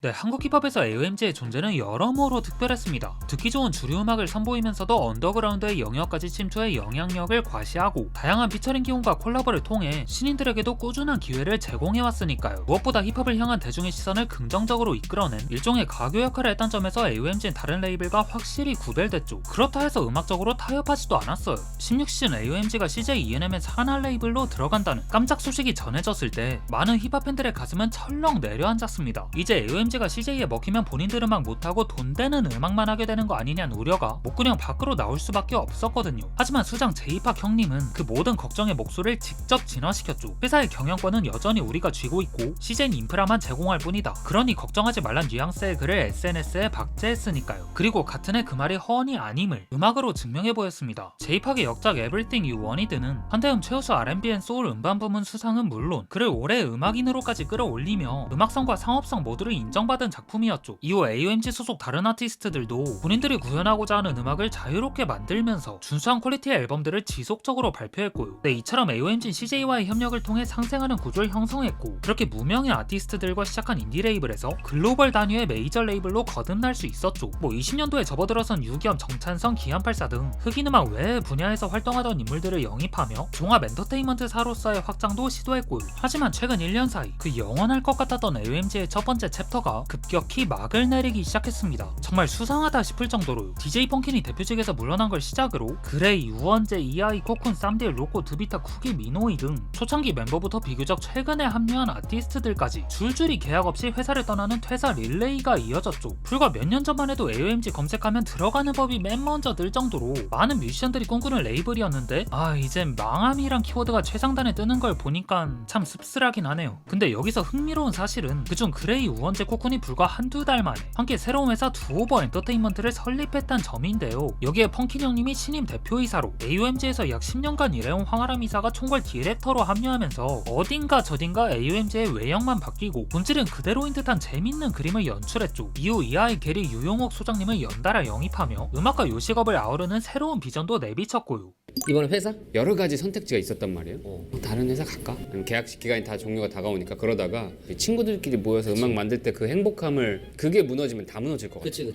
네, 한국 힙합에서 AOMG의 존재는 여러모로 특별했습니다. 듣기 좋은 주류 음악을 선보이면서도 언더그라운드의 영역까지 침투해 영향력을 과시하고 다양한 피처링 기용과 콜라보를 통해 신인들에게도 꾸준한 기회를 제공해왔으니까요. 무엇보다 힙합을 향한 대중의 시선을 긍정적으로 이끌어낸 일종의 가교 역할을 했던 점에서 AOMG는 다른 레이블과 확실히 구별됐죠. 그렇다 해서 음악적으로 타협하지도 않았어요. 16시즌 AOMG가 CJ ENM의 산하 레이블로 들어간다는 깜짝 소식이 전해졌을 때 많은 힙합 팬들의 가슴은 철렁 내려앉았습니다. 이제 AOMG가 CJ에 먹히면 본인들 음악 못하고 돈 되는 음악만 하게 되는 거 아니냐는 우려가 목구녕 밖으로 나올 수밖에 없었거든요. 하지만 수장 제이팍 형님은 그 모든 걱정의 목소리를 직접 진화시켰죠. 회사의 경영권은 여전히 우리가 쥐고 있고 CJ는 인프라만 제공할 뿐이다. 그러니 걱정하지 말란 뉘앙스의 글을 SNS에 박제했으니까요. 그리고 같은 해 그 말이 허언이 아님을 음악으로 증명해 보였습니다. 제이팍의 역작 Everything You Wanted는 현대음 최우수 R&B 앤 소울 음반 부문 수상은 물론 그를 올해의 음악인으로까지 끌어올리며 음악성과 상업성 모두를 인정받은 작품이었죠. 이후 AOMG 소속 다른 아티스트들도 본인들이 구현하고자 하는 음악을 자유롭게 만들면서 준수한 퀄리티의 앨범들을 지속적으로 발표했고요. 네, 이처럼 AOMG는 CJ와의 협력을 통해 상생하는 구조를 형성했고 그렇게 무명의 아티스트들과 시작한 인디 레이블에서 글로벌 단위의 메이저 레이블로 거듭날 수 있었죠. 20년도에 접어들어선 유겸, 정찬성, 기안84 등 흑인 음악 외의 분야에서 활동하던 인물들을 영입하며 종합 엔터테인먼트사로서의 확장도 시도했고요. 하지만 최근 1년 사이 그 영원할 것 같았던 AOMG의 첫 번째 챕터가 급격히 막을 내리기 시작했습니다. 정말 수상하다 싶을 정도로 DJ 펑킨이 대표직에서 물러난 걸 시작으로 그레이, 우원재, 이아이, 코쿤, 쌈디엘, 로코, 드비타, 쿠기, 미노이 등 초창기 멤버부터 비교적 최근에 합류한 아티스트들까지 줄줄이 계약 없이 회사를 떠나는 퇴사 릴레이가 이어졌죠. 불과 몇 년 전만 해도 AOMG 검색하면 들어가는 법이 맨 먼저 뜰 정도로 많은 뮤지션들이 꿈꾸는 레이블이었는데 이젠 망함이란 키워드가 최상단에 뜨는 걸 보니까 참 씁쓸하긴 하네요. 근데 여기서 흥미로운 사실은 그중 그레이, 우원재, 코쿤이 불과 한두 달 만에 함께 새로운 회사 두오버 엔터테인먼트를 설립했다는 점인데요. 여기에 펑킨 형님이 신임 대표이사로 AOMG에서 약 10년간 일해온 황아람 이사가 총괄 디렉터로 합류하면서 어딘가 저딘가 AOMG의 외형만 바뀌고 본질은 그대로인 듯한 재밌는 그림을 연출했죠. 이후 이하이, 게리, 유용옥 소장님을 연달아 영입하며 음악과 요식업을 아우르는 새로운 비전도 내비쳤고요. 이번에 회사? 여러 가지 선택지가 있었단 말이에요. 다른 회사 갈까? 계약식 기간이 다 종료가 다가오니까 그러다가 친구들끼리 모여서 음악 만들 때 그 행복함을 그게 무너지면 다 무너질 것 같아. 그치.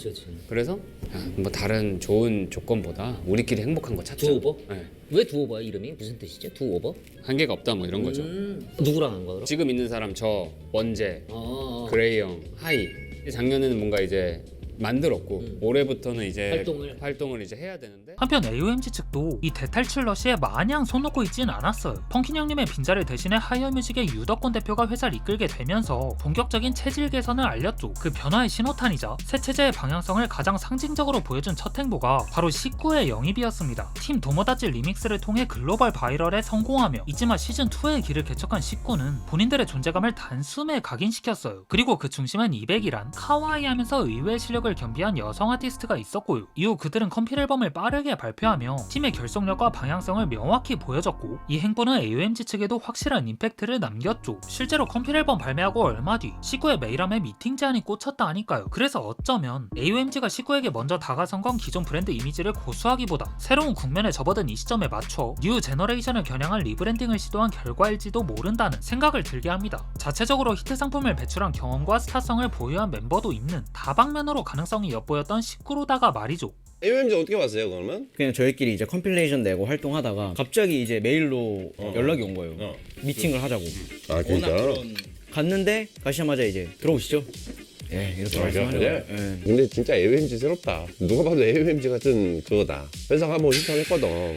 그래서 뭐 다른 좋은 조건보다 우리끼리 행복한 거 찾자. 두오버? 네. 왜 두오버야 이름이? 무슨 뜻이지? 두오버? 한계가 없다 뭐 이런 거죠. 누구랑 한 거야? 지금 있는 사람 저, 원재, 아, 그레이 형, 하이. 작년에는 뭔가 이제 만들었고 올해부터는 이제 활동을 이제 해야 되는데 한편 AOMG 측도 이 대탈출 러시에 마냥 손 놓고 있진 않았어요. 펑킨 형님의 빈자를 대신해 하이어뮤직의 유덕권 대표가 회사를 이끌게 되면서 본격적인 체질 개선을 알렸죠. 그 변화의 신호탄이자 새 체제의 방향성을 가장 상징적으로 보여준 첫 행보가 바로 19의 영입이었습니다. 팀 도모다치 리믹스를 통해 글로벌 바이럴에 성공하며 이지마 시즌2의 길을 개척한 19는 본인들의 존재감을 단숨에 각인시켰어요. 그리고 그 중심엔 200이란 카와이하면서 의외의 실력을 겸비한 여성 아티스트가 있었고요. 이후 그들은 컴필 앨범을 빠르게 발표하며 팀의 결속력과 방향성을 명확히 보여줬고 이 행보는 AOMG 측에도 확실한 임팩트를 남겼죠. 실제로 컴필 앨범 발매하고 얼마 뒤 19의 메이람에 미팅 제안이 꽂혔다 하니까요. 그래서 어쩌면 AOMG가 19에게 먼저 다가선 건 기존 브랜드 이미지를 고수하기보다 새로운 국면에 접어든 이 시점에 맞춰 뉴 제너레이션을 겨냥한 리브랜딩을 시도한 결과일지도 모른다는 생각을 들게 합니다. 자체적으로 히트 상품을 배출한 경험과 스타성을 보유한 멤버도 있는 다방면으로 가능성이 엿보였던 19로다가 말이죠. AOMG 어떻게 봤어요 그러면? 그냥 저희끼리 이제 컴필레이션 내고 활동하다가 갑자기 이제 메일로 연락이 온 거예요. 미팅을 하자고. 아 진짜? 갔는데 가시자마자 이제 들어오시죠. 예, 이렇게 말씀하죠. 그래? 예. 근데 진짜 AOMG스럽다. 누가 봐도 AOMG 같은 그거다. 회사가 한번 신청했거든.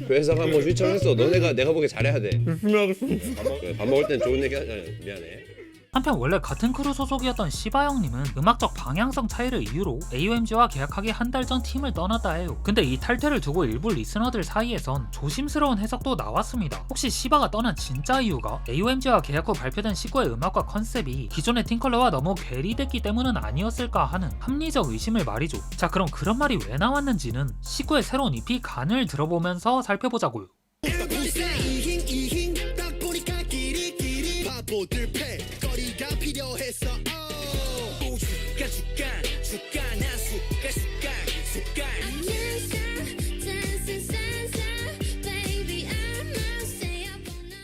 회사가 한번 신청했어. 너네가 내가 보기에 잘해야 돼. 열심히 하겠습니다. 밥 먹을 땐 좋은 얘기 하자. 미안해. 한편 원래 같은 크루 소속이었던 시바 형님은 음악적 방향성 차이를 이유로 AOMG와 계약하기 한 달 전 팀을 떠났다 해요. 근데 이 탈퇴를 두고 일부 리스너들 사이에선 조심스러운 해석도 나왔습니다. 혹시 시바가 떠난 진짜 이유가 AOMG와 계약 후 발표된 19의 음악과 컨셉이 기존의 팀컬러와 너무 괴리됐기 때문은 아니었을까 하는 합리적 의심을 말이죠. 자, 그럼 그런 말이 왜 나왔는지는 19의 새로운 EP 간을 들어보면서 살펴보자고요. 거리가 필요했어. 숟갈 난 숟갈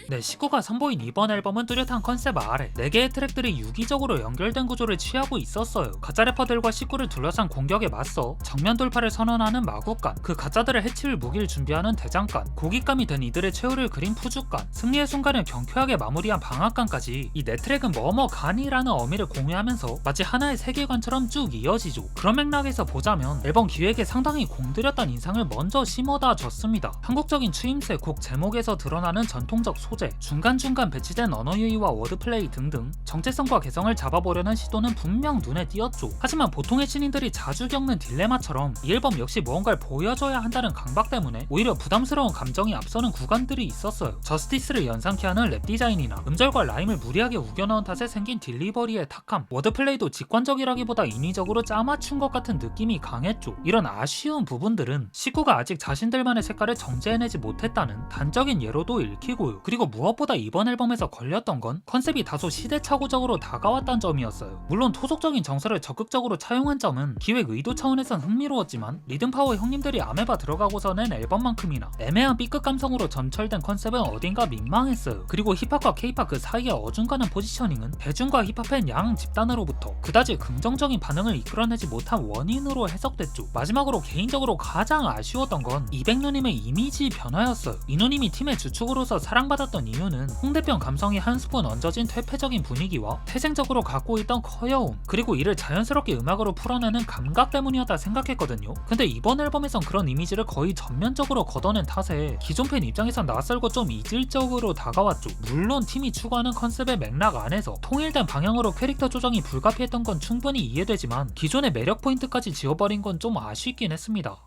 네, 식구가 선보인 이번 앨범은 뚜렷한 컨셉 아래 4개의 트랙들이 유기적으로 연결된 구조를 취하고 있었어요. 가짜 래퍼들과 식구를 둘러싼 공격에 맞서 정면 돌파를 선언하는 마구간, 그 가짜들을 해칠 무기를 준비하는 대장간, 고깃감이 된 이들의 최후를 그린 푸주간, 승리의 순간을 경쾌하게 마무리한 방앗간까지 이 4트랙은 뭐뭐간이라는 어미를 공유하면서 마치 하나의 세계관처럼 쭉 이어지죠. 그런 맥락에서 보자면 앨범 기획에 상당히 공들였다는 인상을 먼저 심어다 줬습니다. 한국적인 추임새, 곡 제목에서 드러나는 전통적 소재, 중간중간 배치된 언어 유희와 워드플레이 등등 정체성과 개성을 잡아보려는 시도는 분명 눈에 띄었죠. 하지만 보통의 신인들이 자주 겪는 딜레마처럼 이 앨범 역시 무언가를 보여줘야 한다는 강박 때문에 오히려 부담스러운 감정이 앞서는 구간들이 있었어요. 저스티스를 연상케 하는 랩 디자인이나 음절과 라임을 무리하게 우겨넣은 탓에 생긴 딜리버리의 탁함, 워드플레이도 직관적이라기보다 인위적으로 짜맞춘 것 같은 느낌이 강했죠. 이런 아쉬운 부분들은 식구가 아직 자신들만의 색깔을 정제해내지 못했다는 단적인 예로도 읽히고요. 그리고 무엇보다 이번 앨범에서 걸렸던 건 컨셉이 다소 시대착오적으로 다가왔다는 점이었어요. 물론 토속적인 정서를 적극적으로 차용한 점은 기획 의도 차원에선 흥미로웠지만 리듬파워 형님들이 아메바 들어가고서 낸 앨범만큼이나 애매한 B급 감성으로 점철된 컨셉은 어딘가 민망했어요. 그리고 힙합과 K-팝 그 사이의 어중간한 포지셔닝은 대중과 힙합팬 양 집단으로부터 그다지 긍정적인 반응을 이끌어내지 못한 원인으로 해석됐죠. 마지막으로 개인적으로 가장 아쉬웠던 건 200년님의 이미지 변화였어요. 이누님이 팀의 주축으로서 사랑받았던 이유는 홍대병 감성이 한 스푼 얹어진 퇴폐적인 분위기와 태생적으로 갖고 있던 커여움, 그리고 이를 자연스럽게 음악으로 풀어내는 감각 때문이었다 생각했거든요. 근데 이번 앨범에선 그런 이미지를 거의 전면적으로 걷어낸 탓에 기존 팬 입장에선 낯설고 좀 이질적으로 다가왔죠. 물론 팀이 추구하는 컨셉의 맥락 안에서 통일된 방향으로 캐릭터 조정이 불가피했던 건 충분히 이해되지만 기존의 매력 포인트까지 지워버린 건 좀 아쉽긴 했습니다.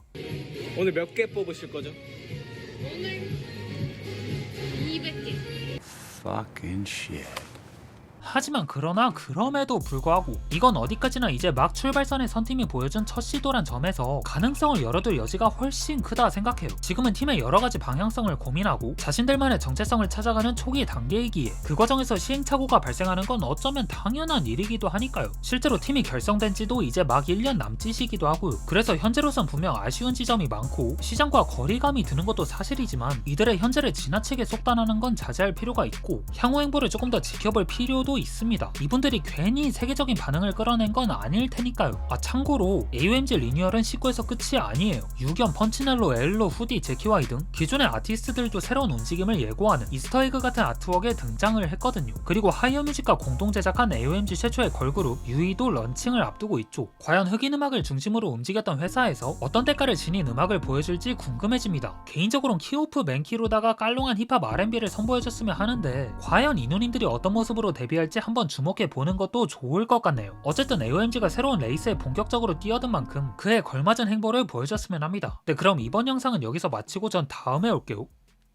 오늘 몇 개 뽑으실 거죠? 오늘 200개. Fucking shit. 하지만 그럼에도 불구하고 이건 어디까지나 이제 막 출발선의 선팀이 보여준 첫 시도란 점에서 가능성을 열어둘 여지가 훨씬 크다 생각해요. 지금은 팀의 여러가지 방향성을 고민하고 자신들만의 정체성을 찾아가는 초기 단계이기에 그 과정에서 시행착오가 발생하는 건 어쩌면 당연한 일이기도 하니까요. 실제로 팀이 결성된 지도 이제 막 1년 남짓이기도 하고요. 그래서 현재로선 분명 아쉬운 지점이 많고 시장과 거리감이 드는 것도 사실이지만 이들의 현재를 지나치게 속단하는 건 자제할 필요가 있고 향후 행보를 조금 더 지켜볼 필요도 있습니다. 이분들이 괜히 세계적인 반응을 끌어낸 건 아닐 테니까요. 참고로 AOMG 리뉴얼은 19에서 끝이 아니에요. 유견, 펀치넬로, 엘로, 후디, 제키와이 등 기존의 아티스트들도 새로운 움직임을 예고하는 이스터에그 같은 아트웍에 등장을 했거든요. 그리고 하이어뮤직과 공동 제작한 AOMG 최초의 걸그룹 유이도 런칭을 앞두고 있죠. 과연 흑인 음악을 중심으로 움직였던 회사에서 어떤 대가를 지닌 음악을 보여줄지 궁금해집니다. 개인적으로는 키오프 맨키로다가 깔롱한 힙합 R&B를 선보여줬으면 하는데 과연 이누님들이 어떤 모습으로 데뷔할지 한번 주목해 보는 것도 좋을 것 같네요. 어쨌든 AOMG가 새로운 레이스에 본격적으로 뛰어든 만큼 그에 걸맞은 행보를 보여줬으면 합니다. 네, 그럼 이번 영상은 여기서 마치고 전 다음에 올게요.